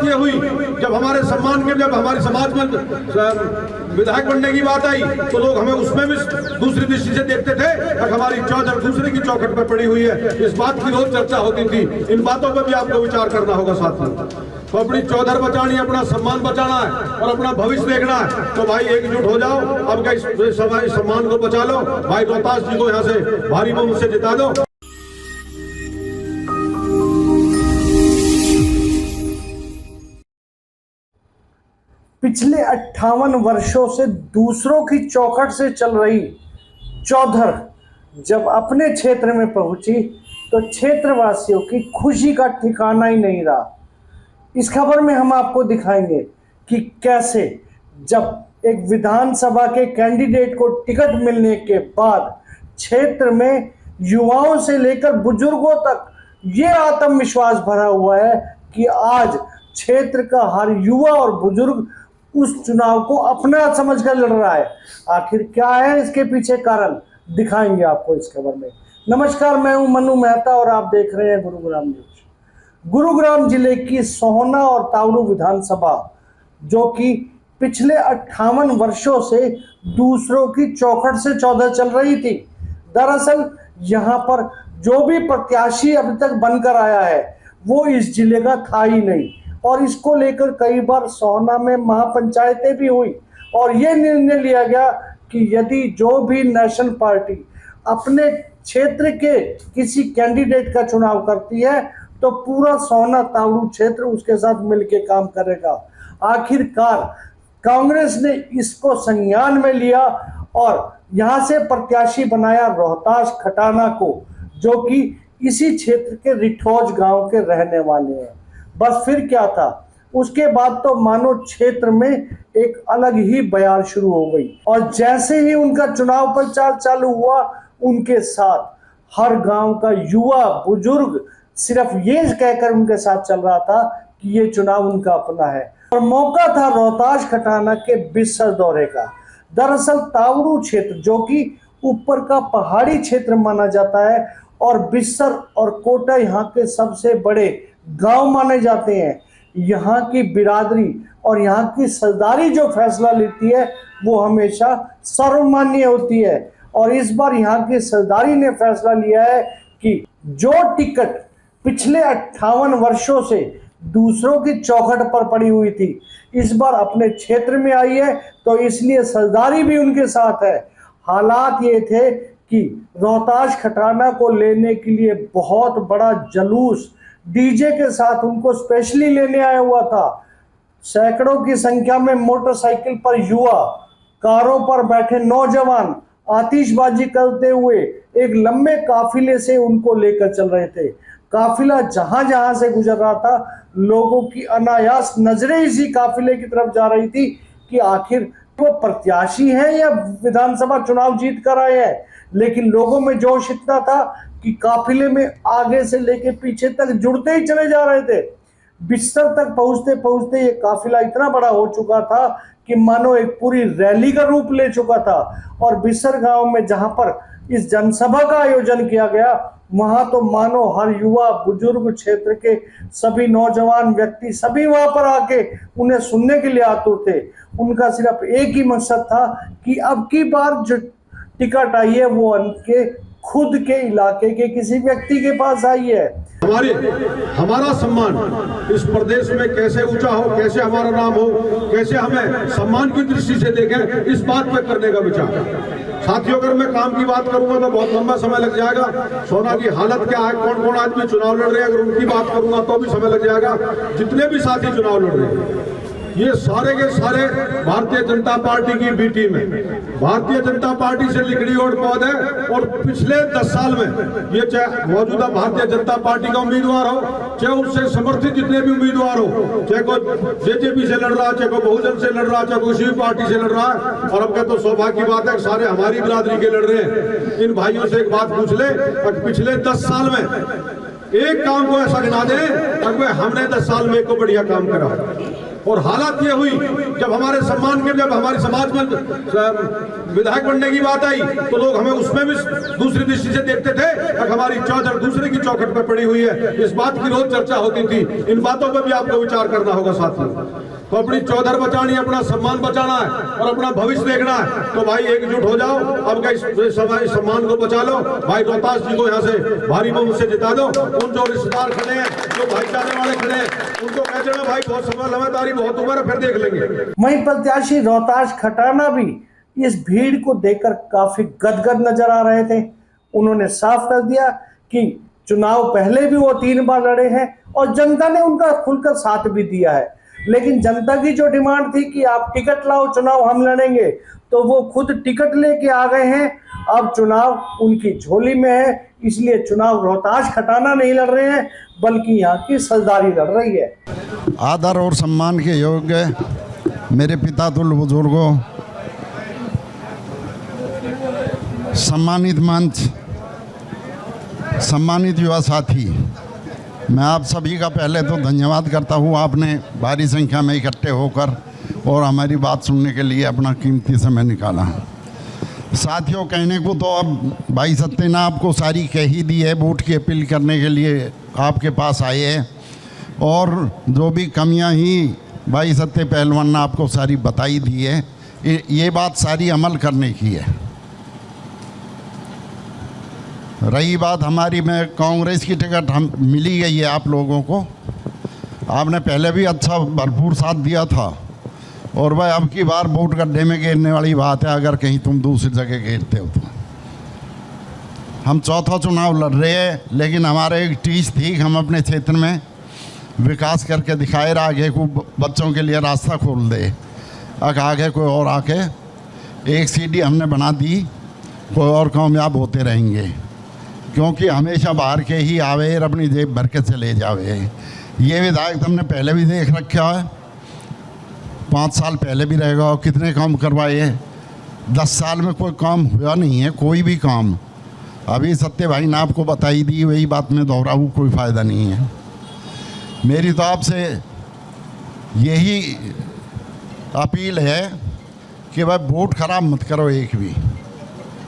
ये हुई जब हमारे सम्मान के, जब हमारे समाज में विधायक बनने की बात आई तो लोग हमें उसमें भी दूसरी दृष्टि से देखते थे और हमारी चादर दूसरे की चौखट पर पड़ी हुई है। इस बात की रोज चर्चा होती थी। इन बातों पर भी आपको विचार करना होगा साथियों। तो अपनी चौधर बचानी, अपना सम्मान बचाना है और अपना भविष्य देखना है तो भाई एकजुट हो जाओ। अब क्या इस सम्मान को बचा लो भाई। रोहतास जी को यहाँ से भारी बहुमत से जिता दो। पिछले 58 वर्षों से दूसरों की चौखट से चल रही चौधर जब अपने क्षेत्र में पहुंची तो क्षेत्रवासियों की खुशी का ठिकाना ही नहीं रहा। इस खबर में हम आपको दिखाएंगे कि कैसे जब एक विधानसभा के कैंडिडेट को टिकट मिलने के बाद क्षेत्र में युवाओं से लेकर बुजुर्गों तक ये आत्मविश्वास भरा हुआ है कि आज क्षेत्र का हर युवा और बुजुर्ग उस चुनाव को अपना समझकर लड़ रहा है। आखिर क्या है इसके पीछे कारण, दिखाएंगे आपको इस खबर में। नमस्कार, मैं हूं मनु मेहता और आप देख रहे हैं गुरुग्राम न्यूज। गुरुग्राम जिले की सोहना और तावड़ू विधानसभा जो कि पिछले 58 वर्षों से दूसरों की चौखट से चौधर चल रही थी। दरअसल यहाँ पर जो भी प्रत्याशी अब तक बनकर आया है वो इस जिले का था ही नहीं और इसको लेकर कई बार सोहना में महापंचायतें भी हुई और ये निर्णय लिया गया कि यदि जो भी नेशनल पार्टी अपने क्षेत्र के किसी कैंडिडेट का चुनाव करती है तो पूरा सोहना तावड़ू क्षेत्र उसके साथ मिलकर काम करेगा। आखिरकार कांग्रेस ने इसको संज्ञान में लिया और यहाँ से प्रत्याशी बनाया रोहतास खटाना को, जो कि इसी क्षेत्र के रिठौज गांव के रहने वाले हैं। बस फिर क्या था, उसके बाद तो मानो क्षेत्र में एक अलग ही बयार शुरू हो गई और जैसे ही उनका चुनाव प्रचार चालू हुआ उनके साथ हर गांव का युवा बुजुर्ग सिर्फ ये कहकर उनके साथ चल रहा था कि ये चुनाव उनका अपना है। और मौका था रोहतास खटाना के बिस्सर दौरे का। दरअसल तावड़ू क्षेत्र जो कि ऊपर का पहाड़ी क्षेत्र माना जाता है और बिस्सर और कोटा यहाँ के सबसे बड़े गांव माने जाते हैं। यहाँ की बिरादरी और यहाँ की सरदारी जो फैसला लेती है वो हमेशा सर्वमान्य होती है और इस बार यहाँ की सरदारी ने फैसला लिया है कि जो टिकट पिछले 58 वर्षों से दूसरों की चौखट पर पड़ी हुई थी इस बार अपने क्षेत्र में आई है तो इसलिए सरदारी भी उनके साथ है। हालात ये थे कि रोहतास खटाना को लेने के लिए बहुत बड़ा जुलूस डीजे के साथ उनको स्पेशली लेने आया हुआ था। सैकड़ों की संख्या में मोटरसाइकिल पर युवा, कारों पर बैठे नौजवान आतिशबाजी करते हुए एक लंबे काफिले से उनको लेकर चल रहे थे। काफिला जहां जहां से गुजर रहा था लोगों की अनायास नजरें इसी काफिले की तरफ जा रही थी कि आखिर वो प्रत्याशी हैं या विधानसभा चुनाव जीत कर आए हैं। लेकिन लोगों में जोश इतना था कि काफिले में आगे से लेके पीछे तक जुड़ते ही चले जा रहे थे। बिस्तर तक पहुंचते पहुंचते ये काफिला इतना बड़ा हो चुका था कि मानो एक पूरी रैली का रूप ले चुका था। और बिस्तर गांव में जहां पर इस जनसभा का आयोजन किया गया वहां तो मानो हर युवा बुजुर्ग क्षेत्र के सभी नौजवान व्यक्ति सभी वहां पर आके उन्हें सुनने के लिए आतुर थे। उनका सिर्फ एक ही मकसद था कि अब की बार जो टिकट आई है वो उनके खुद के इलाके के किसी व्यक्ति के पास आई है। हमारा सम्मान इस प्रदेश में कैसे ऊंचा हो, कैसे हमारा नाम हो, कैसे हमें सम्मान की दृष्टि से देखें, इस बात पर करने का विचार। साथियों, अगर मैं काम की बात करूंगा तो बहुत लंबा समय लग जाएगा। सोना की हालत क्या है, कौन कौन आदमी चुनाव लड़ रहे हैं, अगर उनकी बात करूंगा तो भी समय लग जाएगा। जितने भी साथी चुनाव लड़ रहे हैं ये सारे के सारे भारतीय जनता पार्टी की बी टीम है। भारतीय जनता पार्टी से लिखड़ी और पौध है और पिछले 10 साल में ये चाहे मौजूदा भारतीय जनता पार्टी का उम्मीदवार हो, चाहे उससे समर्थित जितने भी उम्मीदवार हो, चाहे कोई जेजेपी से लड़ रहा, चाहे कोई बहुजन से लड़ रहा, चाहे किसी भी पार्टी से लड़ रहा है। और अब क्या तो सौभाग्य की बात है सारे हमारी बिरादरी के लड़ रहे हैं। इन भाइयों से एक बात पूछ ले, पिछले 10 साल में एक काम को ऐसा गिना दे हमने 10 साल में एक को बढ़िया काम करा। और हालात ये हुई जब हमारे सम्मान के, जब हमारे समाज में विधायक बनने की बात आई तो लोग हमें उसमें भी दूसरी दृष्टि से देखते थे। हमारी चादर दूसरे की चौखट पर पड़ी हुई है, इस बात की रोज चर्चा होती थी। इन बातों पर भी आपको विचार करना होगा साथियों। तो अपनी चौधर बचानी, अपना सम्मान बचाना है और अपना भविष्य देखना है, तो भाई एकजुट हो जाओ। अब क्या इस सम्मान को बचा लो। भाई रोहतास जी को यहाँ से भारी बहुमत से जिता दो। उन जो रिश्तेदार खड़े हैं, जो भाईचारे वाले खड़े हैं, उनको कह देना भाई बहुत समझदारी, बहुत उम्र है, फिर देख लेंगे। वहीं प्रत्याशी रोहतास खटाना भी इस भीड़ को देखकर काफी गदगद नजर आ रहे थे। उन्होंने साफ कर दिया कि चुनाव पहले भी वो 3 बार लड़े हैं और जनता ने उनका खुलकर साथ भी दिया है, लेकिन जनता की जो डिमांड थी कि आप टिकट लाओ, चुनाव हम लड़ेंगे, तो वो खुद टिकट लेके आ गए हैं। अब चुनाव उनकी झोली में है, इसलिए चुनाव रोहतास खटाना नहीं लड़ रहे हैं, बल्कि यहाँ की सरदारी लड़ रही है। आदर और सम्मान के योग्य मेरे पिता तुल्य बुजुर्गों, सम्मानित मंच, सम्मानित युवा साथी, मैं आप सभी का पहले तो धन्यवाद करता हूँ। आपने भारी संख्या में इकट्ठे होकर और हमारी बात सुनने के लिए अपना कीमती समय निकाला। साथियों, कहने को तो अब भाई सत्ते ने आपको सारी कह ही दी है। वोट की अपील करने के लिए आपके पास आए हैं और जो भी कमियां ही भाई सत्ते पहलवान ने आपको सारी बताई दी है, ये बात सारी अमल करने की है। रही बात हमारी में कांग्रेस की टिकट हम मिली गई है आप लोगों को। आपने पहले भी अच्छा भरपूर साथ दिया था और भाई अब की बार वोट गड्ढे में गिरने वाली बात है अगर कहीं तुम दूसरी जगह गिरते हो तो। हम चौथा चुनाव लड़ रहे हैं, लेकिन हमारे एक टीच थी, हम अपने क्षेत्र में विकास करके दिखाए, आगे को बच्चों के लिए रास्ता खोल दे। आगे कोई और आके एक सीढ़ी हमने बना दी, कोई और कामयाब होते रहेंगे, क्योंकि हमेशा बाहर के ही आवे और अपनी जेब भर के चले जावे। ये विधायक तुमने पहले भी देख रखा है, 5 साल पहले भी रहेगा और कितने काम करवाए। 10 साल में कोई काम हुआ नहीं है, कोई भी काम। अभी सत्य भाई ने आपको बताई दी, वही बात में दोहराऊँ, कोई फ़ायदा नहीं है। मेरी तो आपसे यही अपील है कि भाई वोट खराब मत करो एक भी।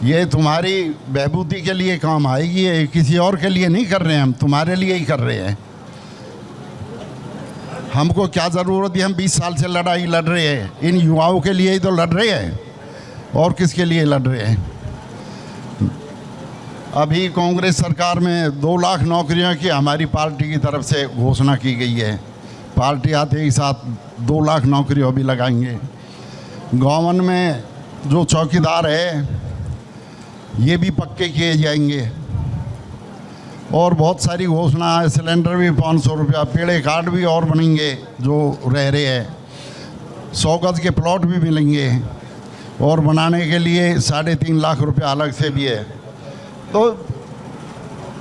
ये तुम्हारी बहबूदी के लिए काम आएगी, ये किसी और के लिए नहीं कर रहे हैं, हम तुम्हारे लिए ही कर रहे हैं। हमको क्या ज़रूरत है, हम 20 साल से लड़ाई लड़ रहे हैं, इन युवाओं के लिए ही तो लड़ रहे हैं, और किसके लिए लड़ रहे हैं। अभी कांग्रेस सरकार में 2 लाख नौकरियों की हमारी पार्टी की तरफ से घोषणा की गई है। पार्टी आते ही साथ 2 लाख नौकरियों भी लगाएंगे। गवर्नमेंट में जो चौकीदार है ये भी पक्के किए जाएंगे और बहुत सारी घोषणा है। सिलेंडर भी 500 रुपया, पेड़े कार्ड भी और बनेंगे जो रह रहे हैं, 100 गज के प्लॉट भी मिलेंगे और बनाने के लिए 3.5 लाख रुपया अलग से भी है। तो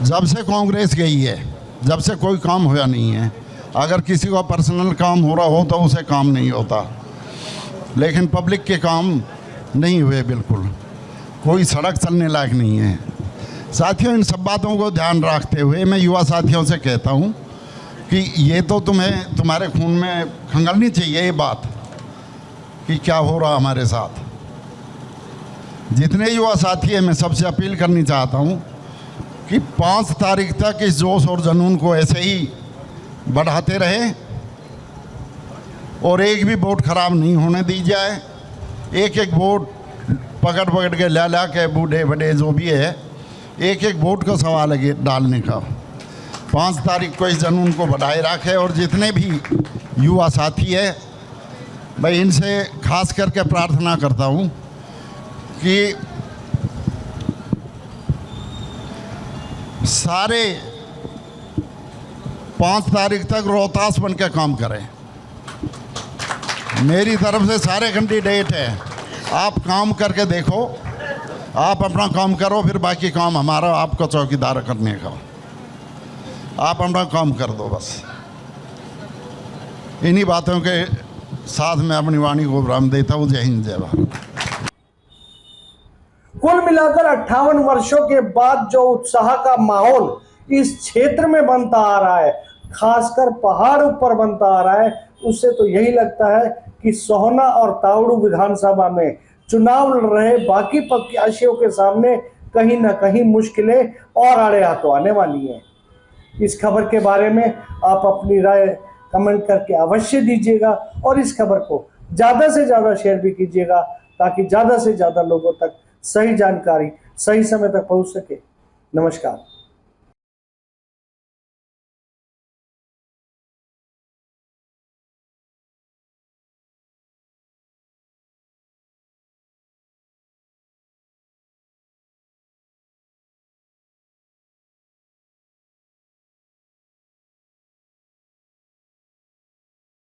जब से कांग्रेस गई है, जब से कोई काम हुआ नहीं है। अगर किसी को पर्सनल काम हो रहा हो तो उसे काम नहीं होता, लेकिन पब्लिक के काम नहीं हुए बिल्कुल। कोई सड़क चलने लायक नहीं है। साथियों, इन सब बातों को ध्यान रखते हुए मैं युवा साथियों से कहता हूँ कि ये तो तुम्हारे खून में खंगलनी चाहिए ये बात कि क्या हो रहा हमारे साथ। जितने युवा साथी हैं, मैं सबसे अपील करनी चाहता हूँ कि 5 तारीख तक इस जोश और जुनून को ऐसे ही बढ़ाते रहे और एक भी वोट खराब नहीं होने दी जाए। एक एक वोट पकड़ के ला के बूढ़े बड़े जो भी है, एक एक वोट का सवाल है डालने का। 5 तारीख को इस जुनून को बढ़ाए रखे और जितने भी युवा साथी है, मैं इनसे खास करके प्रार्थना करता हूँ कि सारे 5 तारीख तक रोहतास बन के काम करें। मेरी तरफ से सारे कैंडिडेट हैं, आप काम करके देखो, आप अपना काम करो, फिर बाकी काम हमारा आपका चौकीदार करने का। आप अपना काम कर दो बस। इन्हीं बातों के साथ मैं अपनी वाणी को विराम देता हूँ। जय हिंद, जय भारत। कुल मिलाकर 58 वर्षों के बाद जो उत्साह का माहौल इस क्षेत्र में बनता आ रहा है, खासकर पहाड़ ऊपर बनता आ रहा है, उससे तो यही लगता है कि सोहना और तावड़ू विधानसभा में चुनाव लड़ रहे बाकी प्रत्याशियों के सामने कहीं ना कहीं मुश्किलें और आड़े हाथों आने वाली हैं। इस खबर के बारे में आप अपनी राय कमेंट करके अवश्य दीजिएगा और इस खबर को ज़्यादा से ज़्यादा शेयर भी कीजिएगा ताकि ज़्यादा से ज़्यादा लोगों तक सही जानकारी सही समय तक पहुंच सके। नमस्कार।